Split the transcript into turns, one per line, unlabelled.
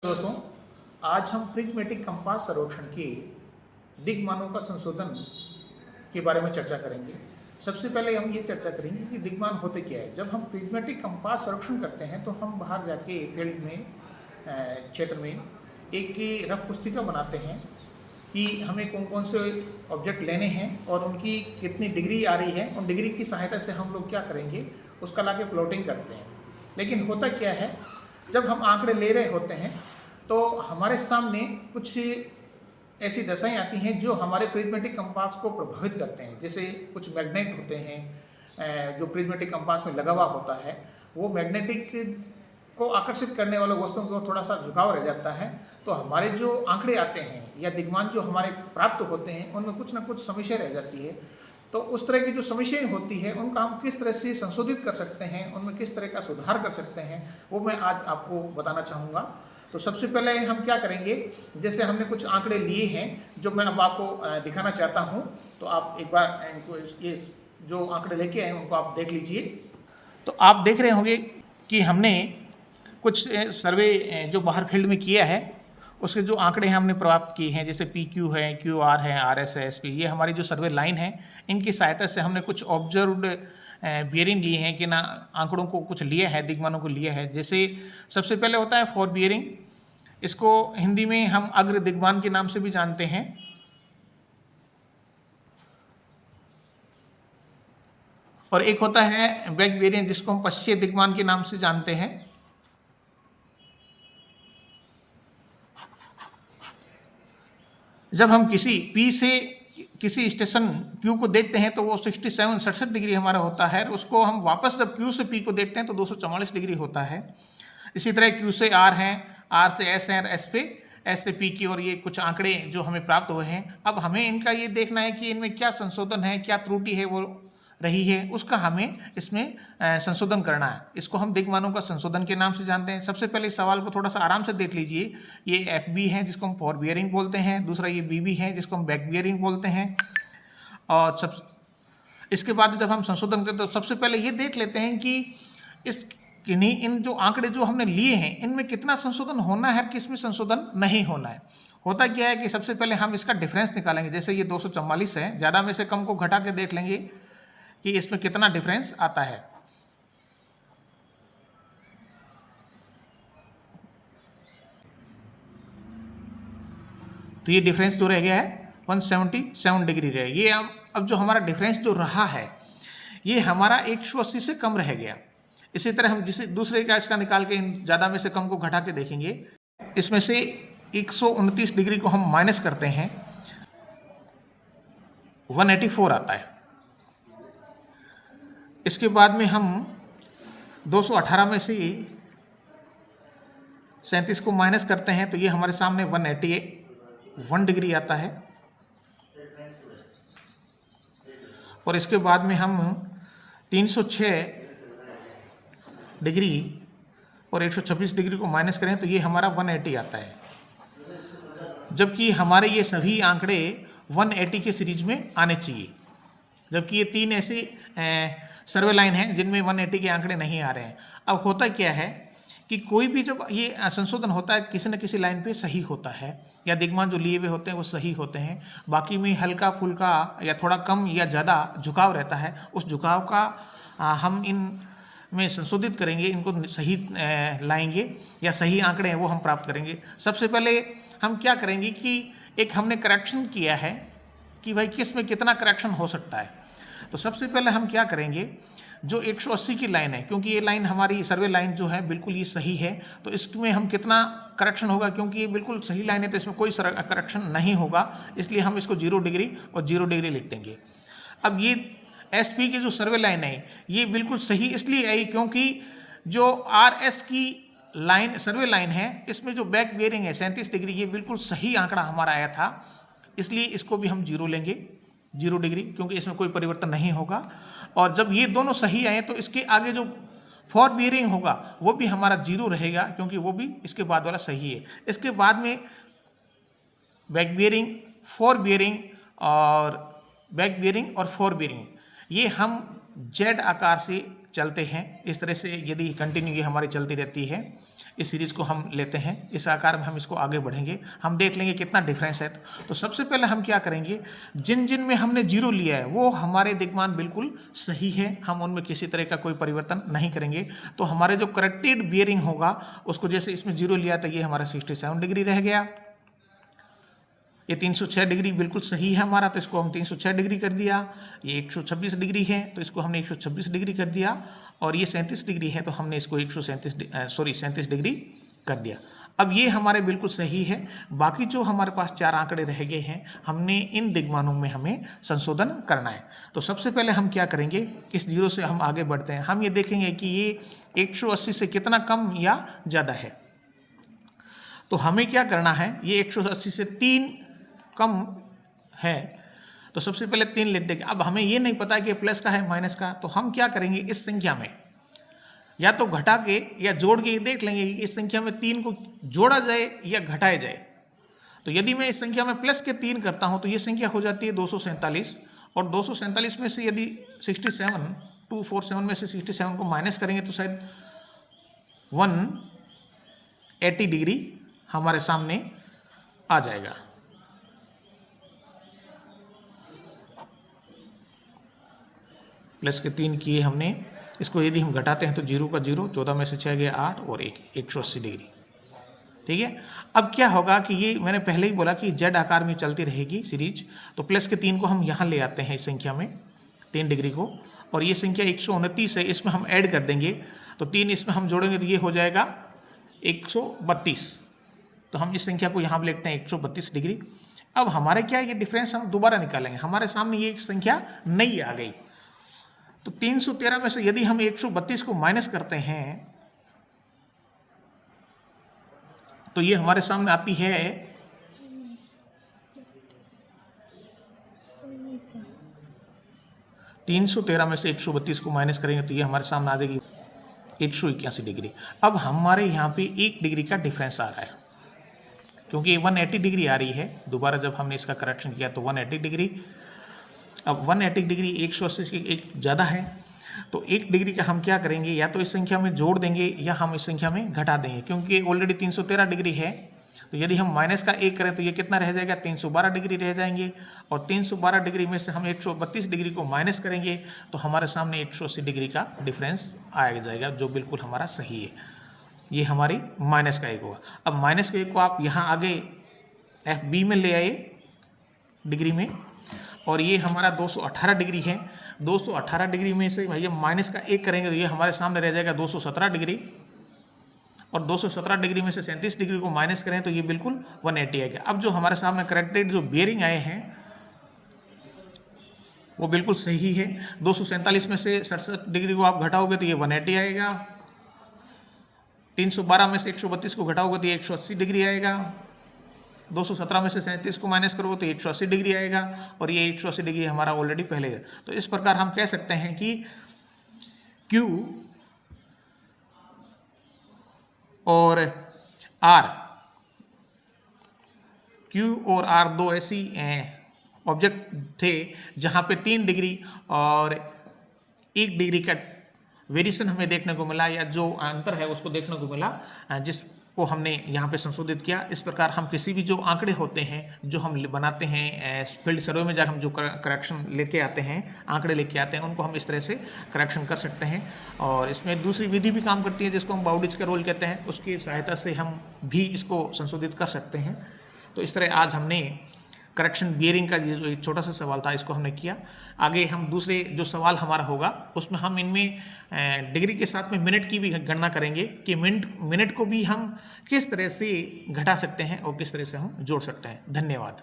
दोस्तों, आज हम प्रिज्मेटिक कंपास सर्वेक्षण के दिग्मानों का संशोधन के बारे में चर्चा करेंगे। सबसे पहले हम ये चर्चा करेंगे कि दिग्मान होते क्या है। जब हम प्रिज्मेटिक कंपास सर्वेक्षण करते हैं तो हम बाहर जाके फील्ड में क्षेत्र में एक रफ पुस्तिका बनाते हैं कि हमें कौन कौन से ऑब्जेक्ट लेने हैं और उनकी कितनी डिग्री आ रही है। उन डिग्री की सहायता से हम लोग क्या करेंगे, उसका लाके प्लॉटिंग करते हैं। लेकिन होता क्या है, जब हम आंकड़े ले रहे होते हैं तो हमारे सामने कुछ ऐसी दशाएं आती हैं जो हमारे प्रिज्मेटिक कंपास को प्रभावित करते हैं। जैसे कुछ मैग्नेट होते हैं जो प्रिज्मेटिक कंपास में लगा हुआ होता है, वो मैग्नेटिक को आकर्षित करने वाले वस्तुओं को थोड़ा सा झुकाव रह जाता है। तो हमारे जो आंकड़े आते हैं या दिग्मान जो हमारे प्राप्त होते हैं उनमें कुछ ना कुछ समस्या रह जाती है। तो उस तरह की जो समस्याएं होती है उनका हम किस तरह से संशोधित कर सकते हैं, उनमें किस तरह का सुधार कर सकते हैं, वो मैं आज आपको बताना चाहूँगा। तो सबसे पहले हम क्या करेंगे, जैसे हमने कुछ आंकड़े लिए हैं जो मैं अब आपको दिखाना चाहता हूँ। तो आप एक बार इनको ये जो आंकड़े लेके आए उनको आप देख लीजिए। तो आप देख रहे होंगे कि हमने कुछ सर्वे जो बाहर फील्ड में किया है उसके जो आंकड़े हैं हमने प्राप्त किए हैं। जैसे PQ है, QR है, RS है, SP, ये हमारी जो सर्वे लाइन है, इनकी सहायता से हमने कुछ ऑब्जर्व्ड बियरिंग लिए हैं कि ना आंकड़ों को कुछ लिया है, दिग्मानों को लिया है। जैसे सबसे पहले होता है फॉर बियरिंग, इसको हिंदी में हम अग्र दिग्मान के नाम से भी जानते हैं। और एक होता है बैक बियरिंग जिसको हम पश्चिमी दिग्मान के नाम से जानते हैं। जब हम किसी P से किसी स्टेशन Q को देखते हैं तो वो 67 डिग्री हमारा होता है। उसको हम वापस जब Q से P को देखते हैं तो 244 डिग्री होता है। इसी तरह Q से R हैं, R से S हैं, S से P की, और ये कुछ आंकड़े जो हमें प्राप्त हुए हैं। अब हमें इनका ये देखना है कि इनमें क्या संशोधन है, क्या त्रुटि है वो रही है, उसका हमें इसमें संशोधन करना है। इसको हम दिग्मानों का संशोधन के नाम से जानते हैं। सबसे पहले इस सवाल को थोड़ा सा आराम से देख लीजिए। ये FB है जिसको हम फॉर बियरिंग बोलते हैं, दूसरा ये BB है जिसको हम बैक बियरिंग बोलते हैं। और इसके बाद जब हम संशोधन करते हैं तो सबसे पहले ये देख लेते हैं कि इन जो आंकड़े जो हमने लिए हैं इनमें कितना संशोधन होना है, किस में संशोधन नहीं होना है। होता क्या है कि सबसे पहले हम इसका डिफरेंस निकालेंगे। जैसे ये 244 है, ज़्यादा में से कम को घटा के देख लेंगे कि इसमें कितना डिफरेंस आता है। तो ये डिफरेंस जो रह गया है 177 डिग्री रह गया। ये अब जो हमारा डिफरेंस जो रहा है ये हमारा 180 से कम रह गया। इसी तरह हम जिसे दूसरे का इसका निकाल के ज़्यादा में से कम को घटा के देखेंगे। इसमें से 129 डिग्री को हम माइनस करते हैं, 184 आता है। इसके बाद में हम 218 में से 37 को माइनस करते हैं तो ये हमारे सामने 181 डिग्री आता है। और इसके बाद में हम 306 डिग्री और 126 डिग्री को माइनस करें तो ये हमारा 180 आता है। जबकि हमारे ये सभी आंकड़े 180 की सीरीज में आने चाहिए, जबकि ये 3 ऐसे सर्वे लाइन हैं जिनमें 180 के आंकड़े नहीं आ रहे हैं। अब होता क्या है कि कोई भी जब ये संशोधन होता है किसी न किसी लाइन पे सही होता है, या दिग्मान जो लिए हुए होते हैं वो सही होते हैं, बाकी में हल्का फुल्का या थोड़ा कम या ज़्यादा झुकाव रहता है। उस झुकाव का हम इन में संशोधित करेंगे, इनको सही लाएंगे या सही आंकड़े हैं वो हम प्राप्त करेंगे। सबसे पहले हम क्या करेंगे कि एक हमने करेक्शन किया है कि भाई किस में कितना करेक्शन हो सकता है। तो सबसे पहले हम क्या करेंगे, जो 180 की लाइन है, क्योंकि ये लाइन हमारी सर्वे लाइन जो है बिल्कुल ये सही है, तो इसमें हम कितना करेक्शन होगा, क्योंकि ये बिल्कुल सही लाइन है तो इसमें कोई करेक्शन नहीं होगा, इसलिए हम इसको 0 डिग्री और 0 डिग्री लिख देंगे। अब ये SP की जो सर्वे लाइन है ये बिल्कुल सही इसलिए आई क्योंकि जो RS की लाइन सर्वे लाइन है इसमें जो बैक बियरिंग है 37 डिग्री, ये बिल्कुल सही आंकड़ा हमारा आया था, इसलिए इसको भी हम 0 लेंगे, 0 डिग्री, क्योंकि इसमें कोई परिवर्तन नहीं होगा। और जब ये दोनों सही आए तो इसके आगे जो फॉर बियरिंग होगा वो भी हमारा 0 रहेगा, क्योंकि वो भी इसके बाद वाला सही है। इसके बाद में बैक बियरिंग, फॉर बियरिंग और बैक बियरिंग और फॉर बियरिंग, ये हम Z आकार से चलते हैं। इस तरह से यदि कंटिन्यू ये हमारी चलती रहती है, इस सीरीज़ को हम लेते हैं, इस आकार में हम इसको आगे बढ़ेंगे, हम देख लेंगे कितना डिफरेंस है। तो सबसे पहले हम क्या करेंगे, जिन जिन में हमने जीरो लिया है वो हमारे दिग्मान बिल्कुल सही है, हम उनमें किसी तरह का कोई परिवर्तन नहीं करेंगे। तो हमारे जो करेक्टेड बियरिंग होगा उसको, जैसे इसमें जीरो लिया तो ये हमारा 67 डिग्री रह गया, ये 306 डिग्री बिल्कुल सही है हमारा, तो इसको हम 306 डिग्री कर दिया। ये 126 डिग्री है तो इसको हमने 126 डिग्री कर दिया, और ये 37 डिग्री है तो हमने इसको 37 डिग्री कर दिया। अब ये हमारे बिल्कुल सही है। बाकी जो हमारे पास 4 आंकड़े रह गए हैं, हमने इन दिग्मानों में हमें संशोधन करना है। तो सबसे पहले हम क्या करेंगे, इस जीरो से हम आगे बढ़ते हैं, हम ये देखेंगे कि ये 180 से कितना कम या ज़्यादा है। तो हमें क्या करना है, ये 180 से 3 कम है, तो सबसे पहले 3 लिख देंगे। अब हमें ये नहीं पता कि प्लस का है माइनस का, तो हम क्या करेंगे, इस संख्या में या तो घटा के या जोड़ के देख लेंगे कि इस संख्या में 3 को जोड़ा जाए या घटाया जाए। तो यदि मैं इस संख्या में प्लस के 3 करता हूं तो ये संख्या हो जाती है 247, और 247 में से यदि 247 में से 67 को माइनस करेंगे तो शायद 180 डिग्री हमारे सामने आ जाएगा। प्लस के 3 किए हमने, इसको यदि हम घटाते हैं तो 0 का 0, 14 में से 6 गया 8 और 180 डिग्री। ठीक है, अब क्या होगा कि ये मैंने पहले ही बोला कि जेड आकार में चलती रहेगी सीरीज। तो प्लस के 3 को हम यहाँ ले आते हैं इस संख्या में, 3 डिग्री को, और ये संख्या 129 है, इसमें हम ऐड कर देंगे तो 3 इसमें हम जोड़ेंगे तो ये हो जाएगा 132। तो हम इस संख्या को यहाँ लिखते हैं 132 डिग्री। अब हमारे क्या है, ये डिफरेंस हम दोबारा निकालेंगे, हमारे सामने ये एक संख्या नई आ गई। तो 313 में से यदि हम 132 को माइनस करते हैं तो ये हमारे सामने आती है 313 में से 132 को माइनस करेंगे तो ये हमारे सामने आ जाएगी 181 डिग्री। अब हमारे यहाँ पे 1 डिग्री का डिफरेंस आ रहा है, क्योंकि 180 डिग्री आ रही है। दोबारा जब हमने इसका करेक्शन किया तो 180 डिग्री, अब 180 डिग्री 180 से एक ज़्यादा है, तो 1 डिग्री का हम क्या करेंगे, या तो इस संख्या में जोड़ देंगे या हम इस संख्या में घटा देंगे, क्योंकि ऑलरेडी 313 डिग्री है। तो यदि हम माइनस का 1 करें तो ये कितना रह जाएगा, 312 डिग्री रह जाएंगे, और 312 डिग्री में से हम 132 डिग्री को माइनस करेंगे तो हमारे सामने 180 डिग्री का डिफरेंस आ जाएगा, जो बिल्कुल हमारा सही है। ये हमारी माइनस का 1 होगा। अब माइनस के 1 को आप यहाँ आगे FB में ले आए डिग्री में, और ये हमारा 218 डिग्री है। 218 डिग्री में से भैया माइनस का 1 करेंगे तो ये हमारे सामने रह जाएगा 217 डिग्री, और 217 डिग्री में से 37 डिग्री को माइनस करें तो ये बिल्कुल 180 आएगा। अब जो हमारे सामने करेक्टेड जो बियरिंग आए हैं वो बिल्कुल सही है। 247 में से 67 डिग्री को आप घटाओगे तो ये 180 आएगा। 312 में से 132 को घटाओगे तो ये 180 डिग्री आएगा। 217 में से 37 को माइनस करोगे तो 180 डिग्री आएगा, और ये 180 डिग्री हमारा ऑलरेडी पहले है। तो इस प्रकार हम कह सकते हैं कि Q और R दो ऐसी ऑब्जेक्ट थे जहाँ पे 3 डिग्री और 1 डिग्री का वेरिएशन हमें देखने को मिला, या जो अंतर है उसको देखने को मिला, जिसको हमने यहाँ पे संशोधित किया। इस प्रकार हम किसी भी जो आंकड़े होते हैं जो हम बनाते हैं फील्ड सर्वे में जाकर हम जो करेक्शन लेके आते हैं, आंकड़े लेके आते हैं, उनको हम इस तरह से करेक्शन कर सकते हैं। और इसमें दूसरी विधि भी काम करती है जिसको हम बाउडिच का रोल कहते हैं, उसकी सहायता से हम भी इसको संशोधित कर सकते हैं। तो इस तरह आज हमने करेक्शन बियरिंग का ये जो एक छोटा सा सवाल था इसको हमने किया। आगे हम दूसरे जो सवाल हमारा होगा उसमें हम इनमें डिग्री के साथ में मिनट की भी गणना करेंगे कि मिनट को भी हम किस तरह से घटा सकते हैं और किस तरह से हम जोड़ सकते हैं। धन्यवाद।